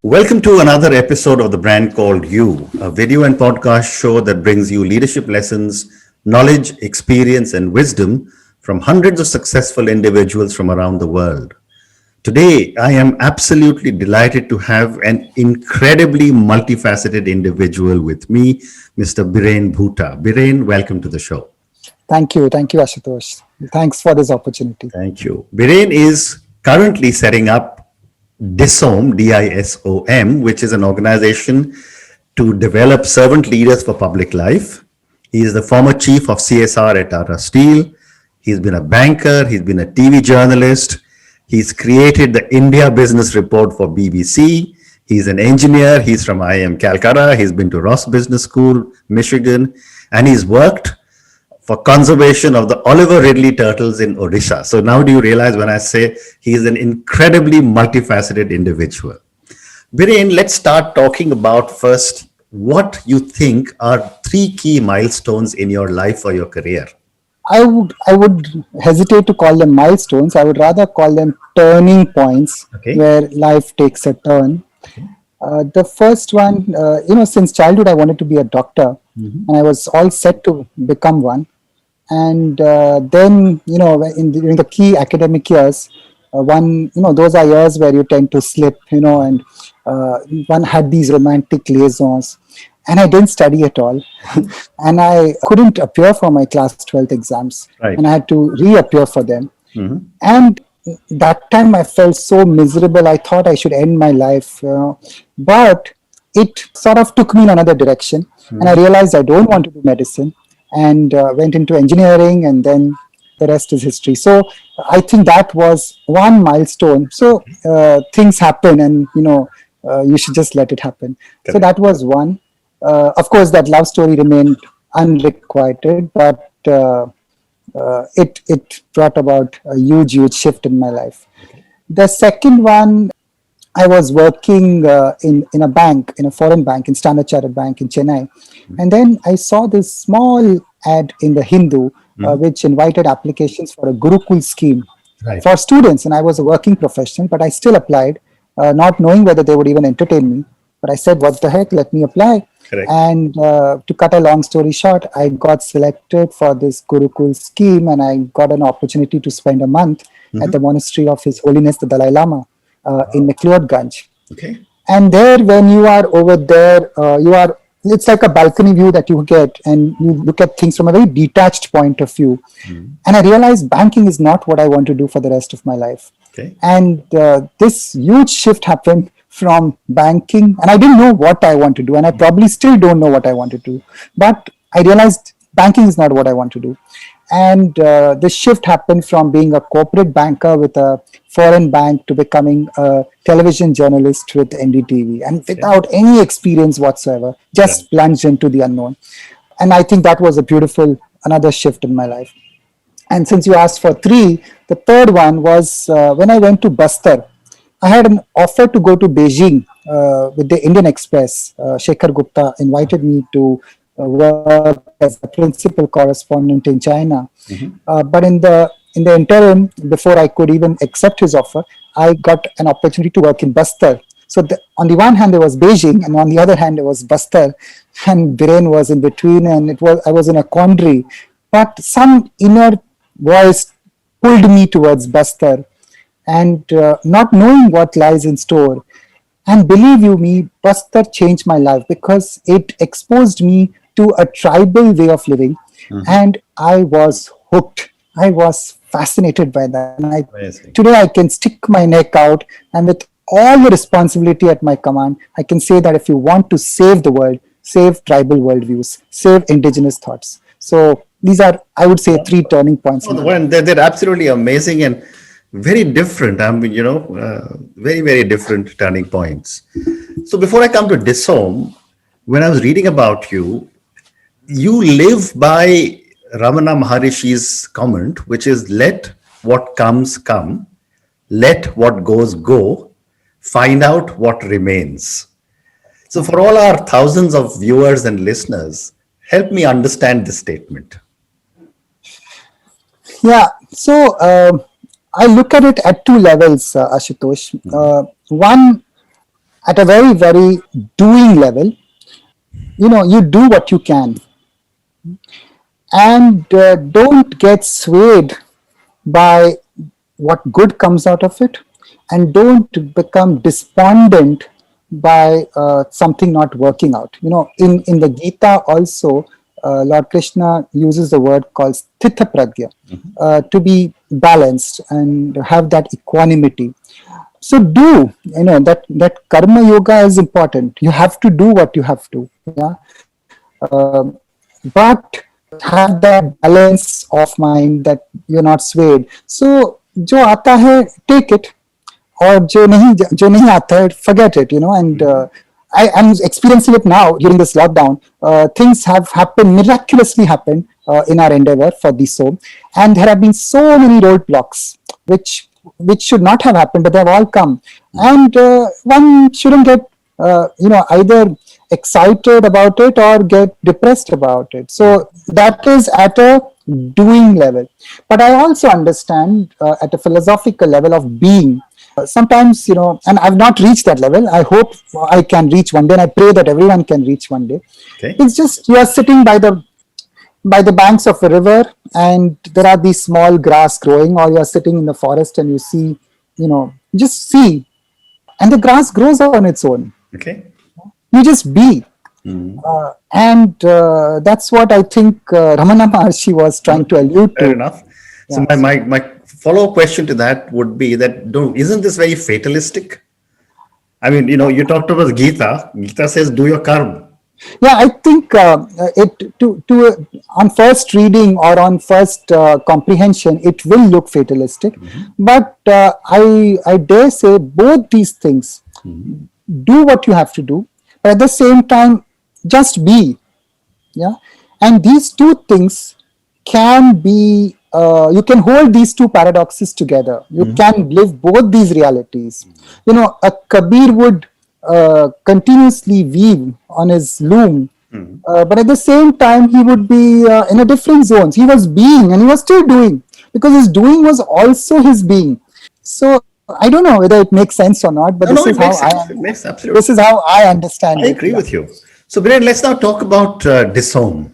Welcome to another episode of the brand called You, a video and podcast show that brings you leadership lessons, knowledge, experience, and wisdom from hundreds of successful individuals from around the world. Today, I am absolutely delighted to have an incredibly multifaceted individual with me, Mr. Biren Bhuta. Biren, welcome to the show. Thank you, Ashutosh. Thanks for this opportunity. Thank you. Biren is currently setting up DISOM, DISOM, which is an organization to develop servant leaders for public life. He is the former chief of CSR at Tata Steel. He's been a banker. He's been a TV journalist. He's created the India Business Report for BBC. He's an engineer. He's from IIM Calcutta. He's been to Ross Business School, Michigan, and he's worked for conservation of the Oliver Ridley turtles in Odisha. So now do you realize when I say he is an incredibly multifaceted individual? Biren, let's start talking about first what you think are three key milestones in your life or your career. I would hesitate to call them milestones. I would rather call them turning points where life takes a turn. The first one, since childhood, I wanted to be a doctor, and I was all set to become one. And then, during the key academic years, those are years where you tend to slip, and one had these romantic liaisons, and I didn't study at all. And I couldn't appear for my class 12th exams, and I had to reappear for them. And that time I felt so miserable. I thought I should end my life, but it sort of took me in another direction. And I realized I don't want to do medicine, and went into engineering, and then the rest is history. So I think that was one milestone. So things happen, and you should just let it happen. Okay. So that was one. Of course, that love story remained unrequited, but it brought about a huge shift in my life. Okay. The second one, I was working in a bank, in a foreign bank, in Standard Chartered Bank in Chennai. And then I saw this small ad in the Hindu, which invited applications for a Gurukul scheme for students. And I was a working professional, but I still applied, not knowing whether they would even entertain me. But I said, what the heck, let me apply. Correct. And to cut a long story short, I got selected for this Gurukul scheme, and I got an opportunity to spend a month at the monastery of His Holiness the Dalai Lama. In McLeodganj. Okay. And there, when you are over there, it's like a balcony view that you get, and you look at things from a very detached point of view. And I realized banking is not what I want to do for the rest of my life. Okay. And this huge shift happened from banking, and I didn't know what I want to do, and I probably still don't know what I want to do. But I realized banking is not what I want to do. And the shift happened from being a corporate banker with a foreign bank to becoming a television journalist with NDTV, and without any experience whatsoever, just plunged into the unknown. And I think that was another shift in my life. And since you asked for three, the third one was when I went to Bastar. I had an offer to go to Beijing with the Indian Express. Shekhar Gupta invited me to work as a principal correspondent in China. But in the interim, before I could even accept his offer, I got an opportunity to work in Bastar. So on the one hand, there was Beijing, and on the other hand, there was Bastar, and Biren was in between, and I was in a quandary. But some inner voice pulled me towards Bastar, and not knowing what lies in store. And believe you me, Bastar changed my life because it exposed me to a tribal way of living, and I was hooked. I was fascinated by that. And today I can stick my neck out, and with all the responsibility at my command, I can say that if you want to save the world, save tribal worldviews, save indigenous thoughts. So these are, I would say, three turning points. They're absolutely amazing and very different. Very, very different turning points. So before I come to DISOM, when I was reading about you, you live by Ramana Maharishi's comment, which is let what comes come, let what goes go, find out what remains. So for all our thousands of viewers and listeners, help me understand this statement. Yeah, so I look at it at two levels, Ashutosh. One, at a very, very doing level, you do what you can, and don't get swayed by what good comes out of it, and don't become despondent by something not working out. In the Gita also, Lord Krishna uses the word called sthita pragya, to be balanced and have that equanimity. So that karma yoga is important. You have to do what you have to, yeah. But have that balance of mind that you're not swayed. So जो आता है, take it, और जो नहीं आता है, forget it, and I'm experiencing it now during this lockdown. Things have happened, miraculously happened in our endeavor for DISOM, and there have been so many roadblocks which should not have happened, but they have all come, and one shouldn't get either excited about it or get depressed about it. So that is at a doing level. But I also understand at a philosophical level of being. Sometimes, and I've not reached that level. I hope I can reach one day, and I pray that everyone can reach one day. Okay. It's just you are sitting by the banks of a river, and there are these small grass growing, or you are sitting in the forest and you see, just see, and the grass grows on its own. Okay. You just be. And that's what I think Ramana Maharshi was trying to allude to. Fair enough. So Yeah. my follow-up question to that would be that isn't this very fatalistic? I mean, you talked about Gita. Gita says, do your karma. Yeah, I think on first reading or on first comprehension, it will look fatalistic. But I dare say both these things. Do what you have to do, but at the same time, just be. Yeah, and these two things can be. You can hold these two paradoxes together. You can live both these realities. A Kabir would continuously weave on his loom, but at the same time, he would be in a different zones. He was being, and he was still doing, because his doing was also his being. So I don't know whether it makes sense or not, but No, it makes sense. It makes absolute this is how I understand I it. agree Yeah. with you. So, Biren, let's now talk about DISOM.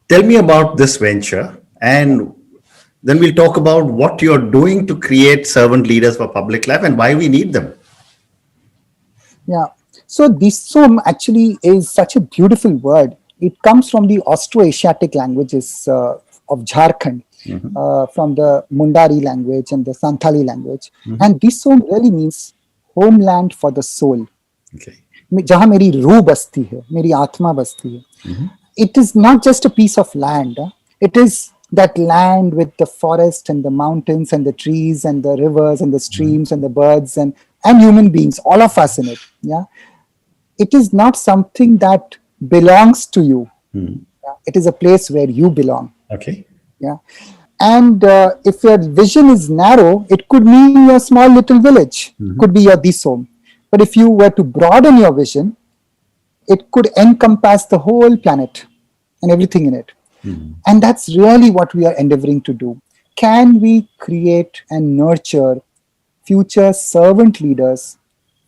Tell me about this venture, and then we'll talk about what you're doing to create servant leaders for public life and why we need them. Yeah. So DISOM actually is such a beautiful word. It comes from the Austro-Asiatic languages of Jharkhand, from the Mundari language and the Santhali language. And DISOM really means homeland for the soul. Okay. जहाँ मेरी रूह बसती है, मेरी आत्मा बसती है. It is not just a piece of land. It is that land with the forest and the mountains and the trees and the rivers and the streams and the birds and human beings, all of us in it. Yeah, it is not something that belongs to you. Yeah? It is a place where you belong. Okay. Yeah, and if your vision is narrow, it could mean your small little village, could be your DISOM. But if you were to broaden your vision, it could encompass the whole planet and everything in it. And that's really what we are endeavoring to do. Can we create and nurture future servant leaders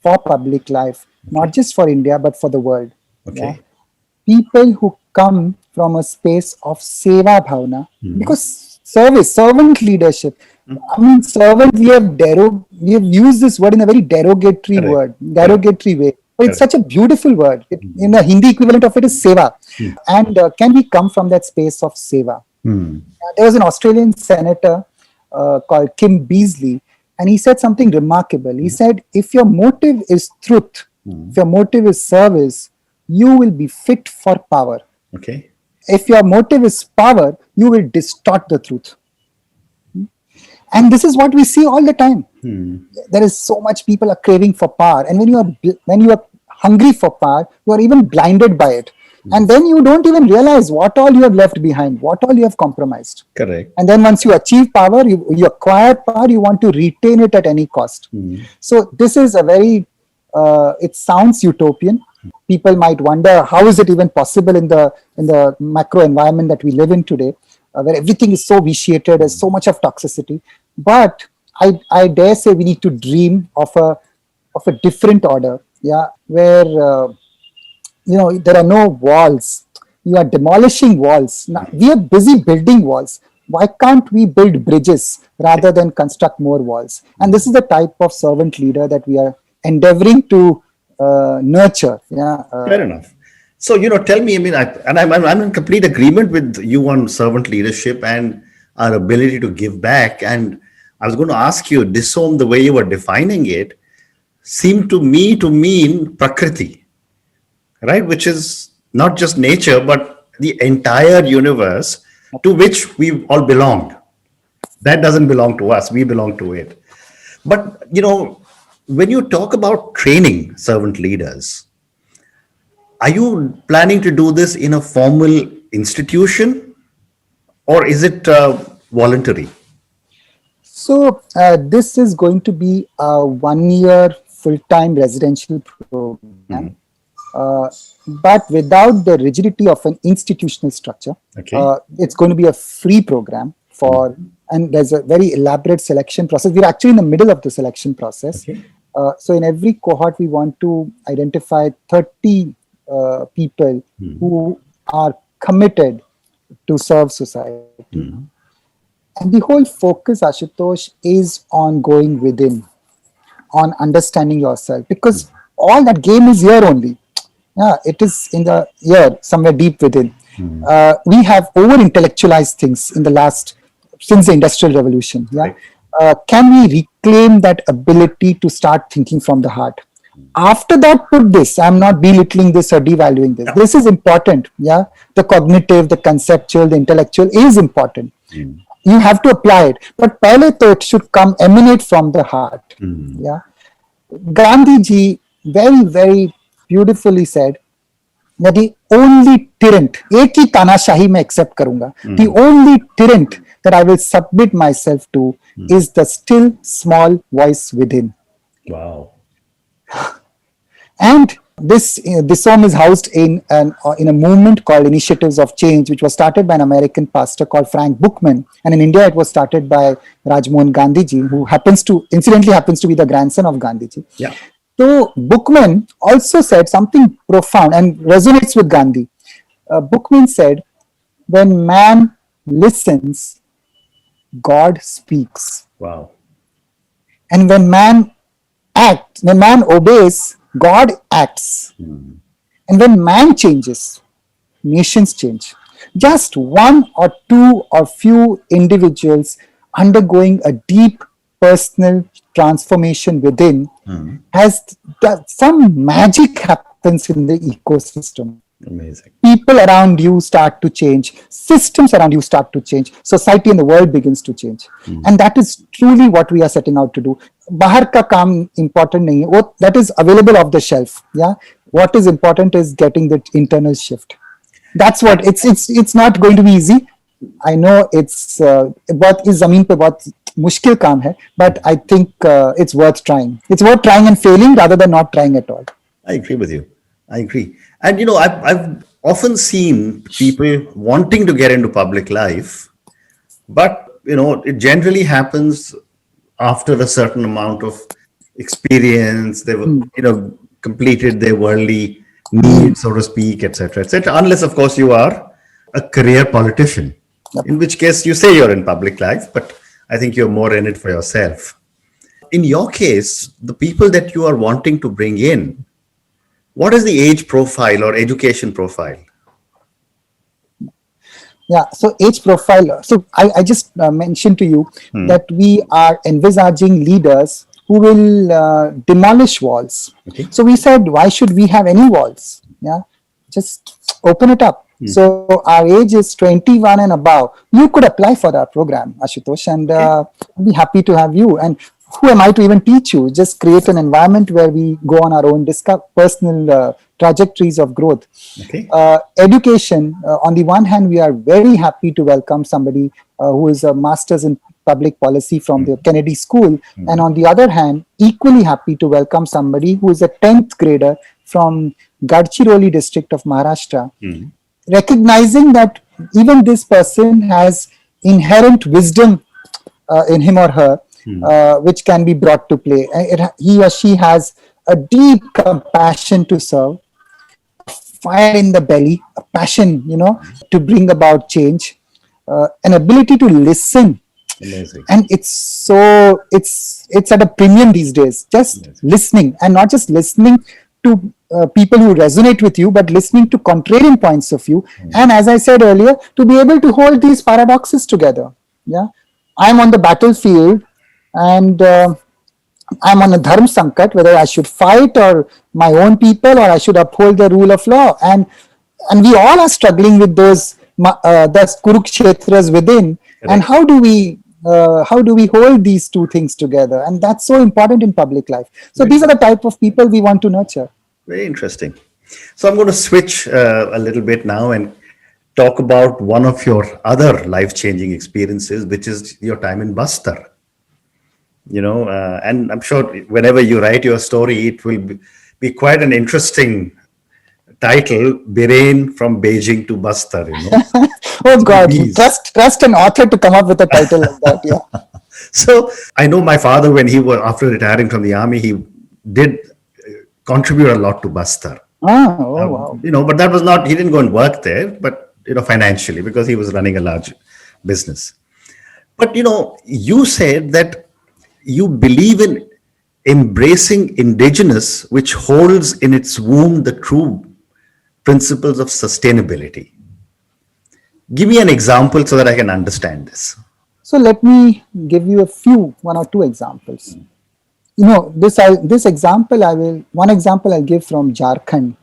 for public life, not just for India, but for the world? Okay. Yeah? People who come from a space of seva bhavana, because servant leadership. I mean, servant. We have used this word in a very derogatory way. But it's such a beautiful word. In the Hindi equivalent of it is seva. And can we come from that space of seva? There was an Australian senator called Kim Beazley, and he said something remarkable. He said, if your motive is truth, if your motive is service, you will be fit for power. Okay. If your motive is power, you will distort the truth. And this is what we see all the time. There is so much people are craving for power, and when you are hungry for power, you are even blinded by it, and then you don't even realize what all you have left behind, what all you have compromised. Correct. And then once you achieve power, you acquire power, you want to retain it at any cost. So this is a very it sounds utopian. People might wonder, how is it even possible in the macro environment that we live in today, where everything is so vitiated, there's so much of toxicity. But I dare say we need to dream of a different order, yeah, where there are no walls. You are demolishing walls. Now, we are busy building walls. Why can't we build bridges rather than construct more walls? And this is the type of servant leader that we are endeavoring to nurture. Yeah. Fair enough. So, tell me, I mean, I'm in complete agreement with you on servant leadership and our ability to give back. And I was going to ask you, DISOM, the way you were defining it, seemed to me to mean Prakriti, right? Which is not just nature, but the entire universe to which we all belong. That doesn't belong to us, we belong to it. But, when you talk about training servant leaders, are you planning to do this in a formal institution or is it voluntary? So this is going to be a 1 year full-time residential program, but without the rigidity of an institutional structure. Okay. It's going to be a free program and there's a very elaborate selection process. We're actually in the middle of the selection process. Okay. So in every cohort, we want to identify 30 people who are committed to serve society. And the whole focus, Ashutosh, is on going within, on understanding yourself, because all that game is here only. Yeah, it is in the ear, somewhere deep within. We have over-intellectualized things since the Industrial Revolution. Yeah, can we reclaim that ability to start thinking from the heart? After that, put this. I'm not belittling this or devaluing this. This is important. Yeah, the cognitive, the conceptual, the intellectual is important. You have to apply it, but pehle to it should emanate from the heart. Yeah, Gandhi ji very, very beautifully said that the only tyrant, एक ही तानाशाही मैं accept करूंगा. The only tyrant that I will submit myself to is the still small voice within. Wow. And this DISOM is housed in a movement called Initiatives of Change, which was started by an American pastor called Frank Bookman. And in India, it was started by Rajmohan Gandhiji, who incidentally happens to be the grandson of Gandhiji. Yeah. So Bookman also said something profound and resonates with Gandhi. Bookman said, when man listens, God speaks. Wow. And when man obeys, God acts. And when man changes, nations change. Just one or two or few individuals undergoing a deep personal transformation within some magic happens in the ecosystem. Amazing. People around you start to change, systems around you start to change, society and the world begins to change. And that is truly what we are setting out to do. Bahar ka kaam important nahi hai, that is available off the shelf. Yeah, what is important is getting the internal shift. That's what it's not going to be easy. I know it's बहुत इस जमीन पे बहुत मुश्किल काम है, but I think it's worth trying. It's worth trying and failing rather than not trying at all. I agree with you. I agree. And, I've often seen people wanting to get into public life, but, it generally happens after a certain amount of experience. They've, completed their worldly needs, so to speak, etc., etc. Unless, of course, you are a career politician, in which case you say you're in public life, but I think you're more in it for yourself. In your case, the people that you are wanting to bring in, what is the age profile or education profile? Yeah, so age profile. So I just mentioned to you that we are envisaging leaders who will demolish walls. Okay. So we said, why should we have any walls? Yeah, just open it up. So our age is 21 and above. You could apply for our program, Ashutosh, and I'll be happy to have you. And who am I to even teach you? Just create an environment where we go on our own personal trajectories of growth. Okay. Education, on the one hand, we are very happy to welcome somebody who is a master's in public policy from the Kennedy School. And on the other hand, equally happy to welcome somebody who is a 10th grader from Gadchiroli district of Maharashtra. Recognizing that even this person has inherent wisdom in him or her, which can be brought to play. He or she has a deep compassion to serve, fire in the belly, a passion, to bring about change, an ability to listen. Amazing. And it's at a premium these days, just listening, and not just listening to people who resonate with you, but listening to contrarian points of view. And as I said earlier, to be able to hold these paradoxes together. Yeah, I'm on the battlefield, and I'm on a dharma sankat, whether I should fight or my own people, or I should uphold the rule of law. And we all are struggling with those kurukshetras within. Correct. And how do we hold these two things together? And that's so important in public life. So these are the type of people we want to nurture. Very interesting. So I'm going to switch a little bit now and talk about one of your other life-changing experiences, which is your time in Bastar. And I'm sure whenever you write your story, it will be quite an interesting title, Biren from Beijing to Bastar. Oh God, trust an author to come up with a title like that. Yeah. So I know my father, when he was after retiring from the army, he did contribute a lot to Bastar. Wow. But that was not, he didn't go and work there, but financially, because he was running a large business. But you said that you believe in embracing indigenous, which holds in its womb the true principles of sustainability. Give me an example so that I can understand this. So let me give you one or two examples. This example one example I'll give from Jharkhand.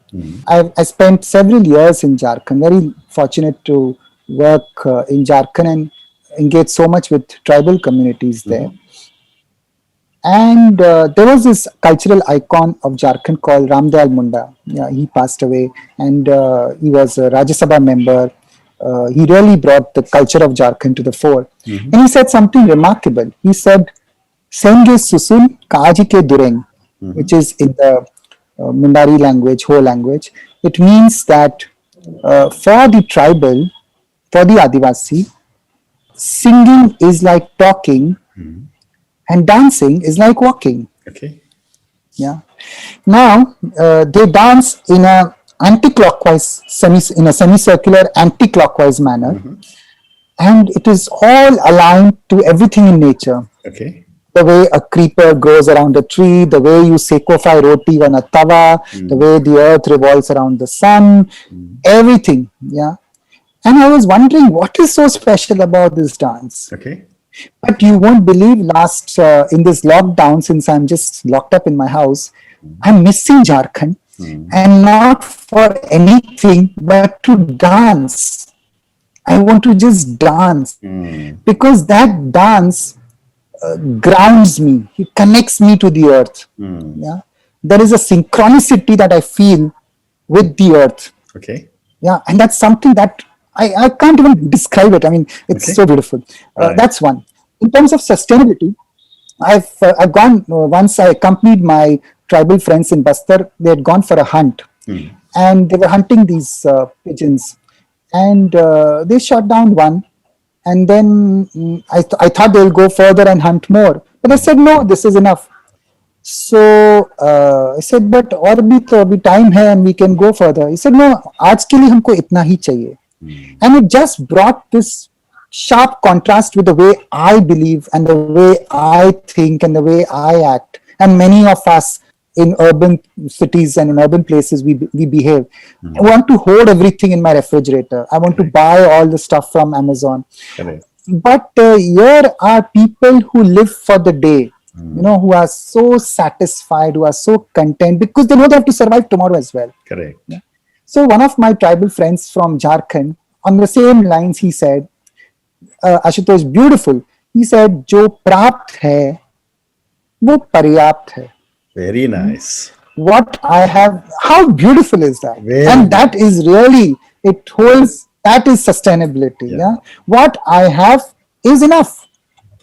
I spent several years in Jharkhand, very fortunate to work in Jharkhand and engage so much with tribal communities there. And there was this cultural icon of Jharkhand called Ramdayal Munda. Yeah, he passed away, and he was a Rajya Sabha member. He really brought the culture of Jharkhand to the fore. And he said something remarkable. He said, Senge Susun Kaji ke Dureng, which is in the Mundari language, Ho language. It means that for the tribal, for the Adivasi, singing is like talking, and dancing is like walking. Okay. Yeah. Now they dance in a semicircular anti-clockwise manner, and it is all aligned to everything in nature. Okay. The way a creeper grows around a tree, the way you sekofy roti on a tawa, the way the earth revolves around the sun, everything. Yeah. And I was wondering, what is so special about this dance? Okay. But you won't believe, in this lockdown, since I'm just locked up in my house, I'm missing Jharkhand, and not for anything but to dance. I want to just dance because that dance grounds me. It connects me to the earth. Yeah, there is a synchronicity that I feel with the earth. Okay. Yeah, and that's something that I can't even describe it. I mean, it's so beautiful. Right. That's one. In terms of sustainability, I've gone once. I accompanied my tribal friends in Bastar. They had gone for a hunt, and they were hunting these pigeons, and they shot down one. And then I thought they'll go further and hunt more, but I said no, this is enough. So I said, but और भी तो अभी time है and we can go further. He said no, आज के लिए हमको इतना ही चाहिए. And it just brought this sharp contrast with the way I believe and the way I think and the way I act. And many of us in urban cities and in urban places, we behave. I want to hoard everything in my refrigerator. I want to buy all the stuff from Amazon. But here are people who live for the day, who are so satisfied, who are so content because they know they have to survive tomorrow as well. Correct. Yeah? So one of my tribal friends from Jharkhand, on the same lines, he said, Ashutosh, beautiful. He said, "Jo prapt hai, wo paryapt hai." Very nice. What I have, how beautiful is that? And that is really, it holds, that is sustainability. Yeah. What I have is enough.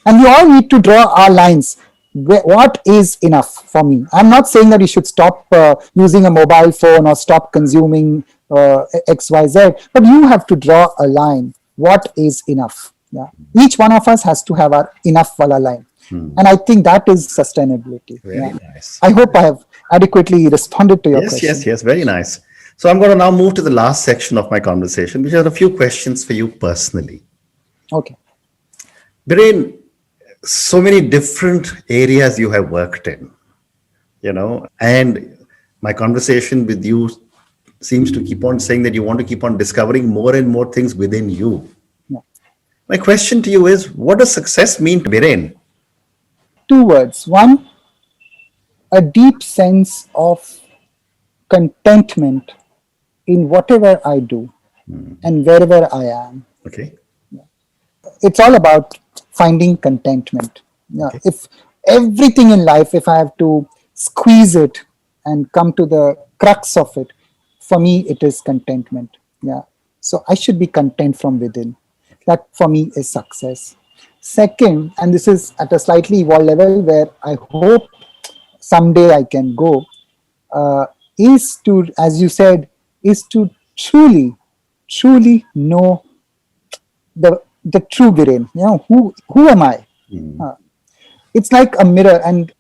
And we all need to draw our lines. What is enough for me? I'm not saying that you should stop using a mobile phone or stop consuming XYZ, but you have to draw a line. What is enough? Yeah. Each one of us has to have our enough wala line. And I think that is sustainability. Very nice. I hope I have adequately responded to your Yes, question. yes, yes. Very nice. So I'm going to now move to the last section of my conversation, which are a few questions for you personally. Okay. Biren, so many different areas you have worked in, and my conversation with you seems to keep on saying that you want to keep on discovering more and more things within you. Yeah. My question to you is, what does success mean to Biren? Two words. One, a deep sense of contentment in whatever I do and wherever I am. Okay. It's all about finding contentment. Yeah. Okay. If everything in life, if I have to squeeze it and come to the crux of it, for me, it is contentment. Yeah. So I should be content from within. That for me is success. Second, and this is at a slightly evolved level where I hope someday I can go, is to, as you said, is to truly know the true Biren. Who am I? It's like a mirror, and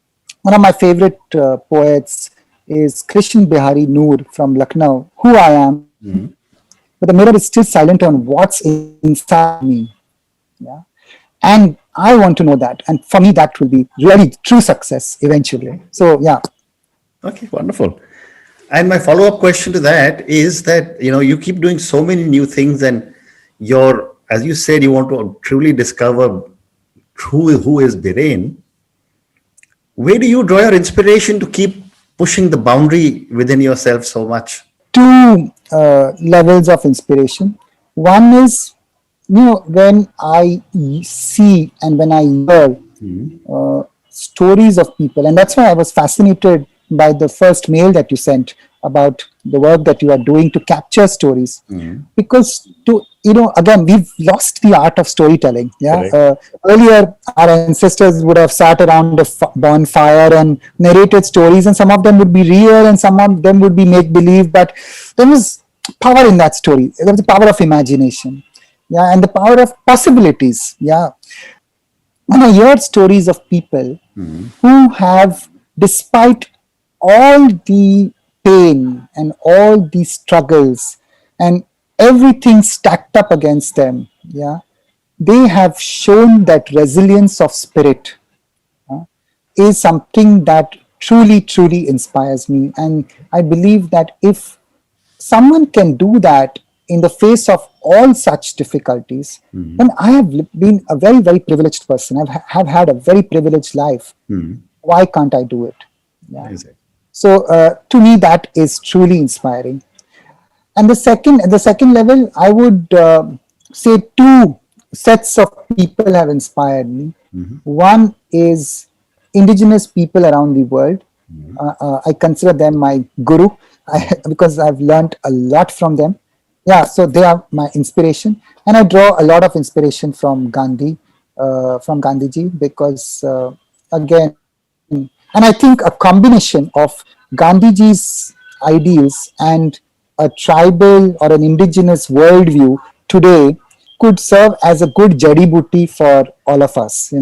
one of my favorite poets is Krishan Bihari Noor from Lucknow. Who I am, but the mirror is still silent on what's inside me. Yeah, and I want to know that, and for me, that will be really true success eventually. So yeah. Okay, wonderful. And my follow-up question to that is that, you keep doing so many new things, and as you said, you want to truly discover who is Biren. Where do you draw your inspiration to keep pushing the boundary within yourself so much? Two levels of inspiration. One is, when I see and when I hear stories of people, and that's why I was fascinated by the first mail that you sent about the work that you are doing to capture stories, because again, we've lost the art of storytelling. Yeah. Earlier our ancestors would have sat around a bonfire and narrated stories, and some of them would be real and some of them would be make believe, but there was power in that story. There was the power of imagination, yeah, and the power of possibilities. Yeah. When I hear stories of people who have, despite all the pain and all the struggles and everything stacked up against them, yeah, they have shown that resilience of spirit is something that truly inspires me. And I believe that if someone can do that in the face of all such difficulties, then I have been a very privileged person. Have had a very privileged life. Why can't I do it? Yeah. So to me, that is truly inspiring. And the second level, I would say two sets of people have inspired me. One is indigenous people around the world. I consider them my guru because I've learned a lot from them. Yeah, so they are my inspiration, and I draw a lot of inspiration from Gandhiji, because again, and I think a combination of Gandhiji's ideals and a tribal or an indigenous worldview today could serve as a good jari booty for all of us.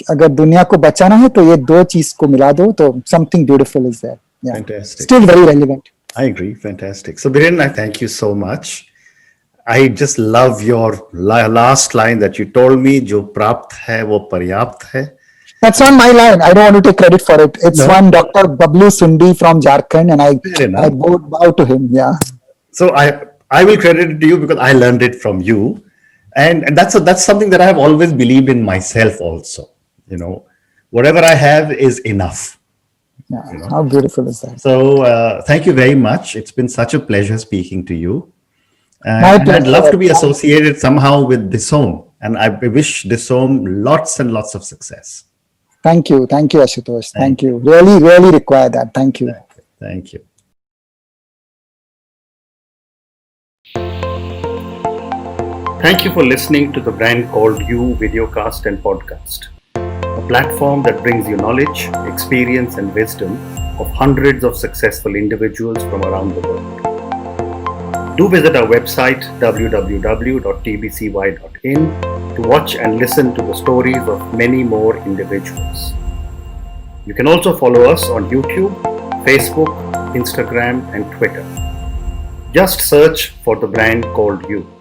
अगर दुनिया को बचाना है तो ये दो चीज को मिला दो तो something beautiful is there. Yeah. Fantastic. Still very relevant. I agree. Fantastic. So Biren, I thank you so much. I just love your last line that you told me, जो प्राप्त है वो पर्याप्त है. That's not my line. I don't want to take credit for it. It's one Dr. Bablu Sundi from Jharkhand, and I bow to him. Yeah. So I will credit it to you because I learned it from you, and that's something that I have always believed in myself also. Whatever I have is enough. Yeah. How beautiful is that? So thank you very much. It's been such a pleasure speaking to you. And I'd love to be associated somehow with DISOM, and I wish DISOM lots and lots of success. Thank you, Ashutosh. Thank you. Really require that. Thank you. Thank you. Thank you for listening to the brand called You Videocast and Podcast, a platform that brings you knowledge, experience, and wisdom of hundreds of successful individuals from around the world. Do visit our website www.tbcy.in to watch and listen to the stories of many more individuals. You can also follow us on YouTube, Facebook, Instagram, and Twitter. Just search for the brand called You.